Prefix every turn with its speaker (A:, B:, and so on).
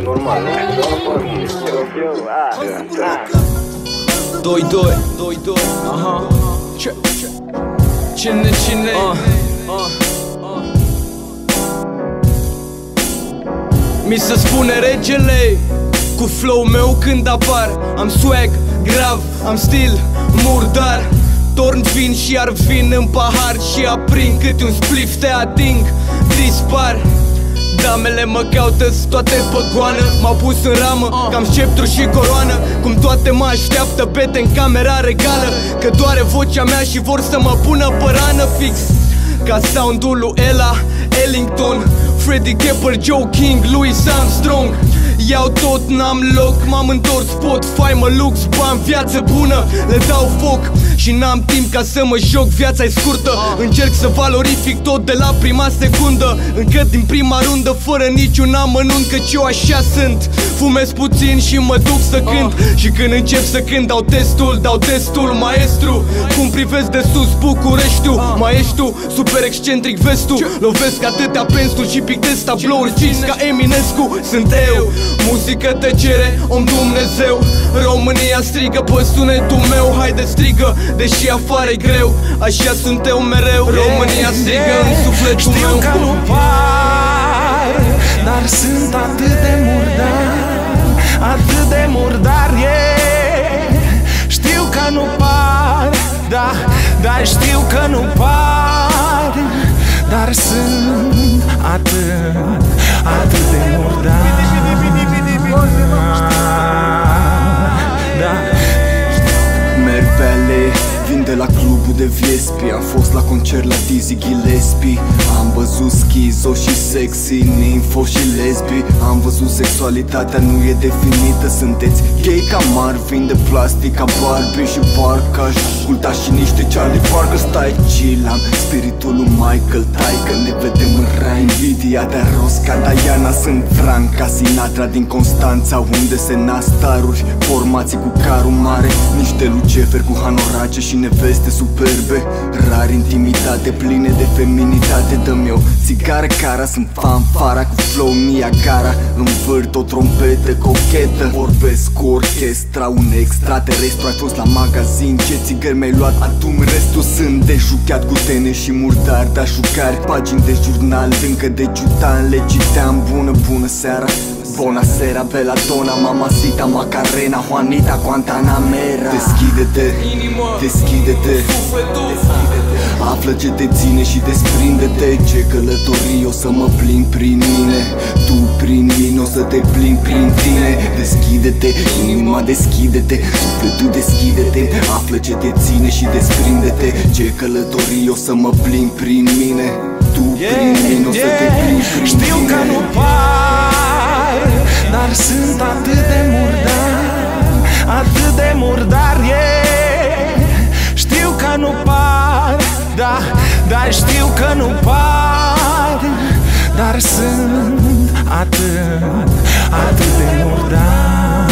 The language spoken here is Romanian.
A: Normal, nu? 2-2, aha. Cine? Mi se spune regele cu flow meu când apar. Am swag grav, am stil murdar. Torn vin și iar vin în pahar și aprind câte un spliff, te ating, dispar. Damele mă caută toate pe goană. M-au pus în ramă, cam sceptru și coroană. Cum toate mă așteaptă bete în camera regală. Că doare vocea mea și vor să mă pună pe rană fix ca sound-ul lui Ella Ellington, Freddie Kepler, Joe King, Louis Armstrong. Iau tot, n-am loc, m-am întors, Spotify, mă lux, bani, viață bună, le dau foc și n-am timp ca să mă joc, viața-i scurtă. Încerc să valorific tot de la prima secundă, încă din prima rundă, fără niciun amănunt, căci eu așa sunt. Fumez puțin și mă duc să cânt și când încep să cânt dau testul, maestru. Cum privesc de sus Bucureștiul, maestru, super excentric vestul. Lovesc atâtea pensuri și pictez tablouri fix ca Eminescu. Sunt eu, muzică tăcere, om Dumnezeu. România strigă pe sunetul meu, haide strigă, deși afară-i greu. Așa sunt eu mereu, România strigă în sufletul meu.
B: Știu că nu par, dar sunt atât de murdar, Știu că nu par, dar știu că nu par, dar sunt atât de murdar.
C: Merg pe alei, vin de la clubul de Viespi. Am fost la concert la Dizzy Gillespie. Am văzut schizo și sexy, ninfo și lesbi. Am văzut sexualitatea nu e definită. Sunteți gay ca Marvin, de plastic ca Barbie și parcă aș asculta și niște Charlie Parker. Stai chill, am spiritul lui Michael Tyke. Ne vedem în rai, invidia de rost ca Diana. Sunt Franca Sinatra din Constanța, unde se nasc staruri formații cu carul mare. Niște Lucifer cu hanorace și neveste superbe. Rar intimitate, pline de feminitate. Dă-mi o țigară cara, sunt fanfara cu flow Niagara. Învârt o trompetă cochetă, vorbesc cu orchestra, un extraterestru. Ai fost la magazin, ce țigări mi-ai luat? Atum restul sunt de jucat cu tene și murdar, dar jucari. Pagini de jurnal, încă de giutan, le citeam. Bună seara, Buonasera, Belladonna, Mamacita, Macarena, Juanita, Guantanamera. Deschide-te, află ce te ține și desprinde-te. Ce călătorii o să mă plimb prin mine, tu prin mine o să te plimb prin tine. Deschide-te, inima deschide-te, sufletul deschide-te. Află ce te ține și desprinde-te. Ce călătorii o să mă plimb prin mine, tu prin mine o să te plimb prin tine.
B: Știu că nu par, dar sunt atât de murdar, Știu că nu par, dar știu că nu par, dar sunt atât de murdar.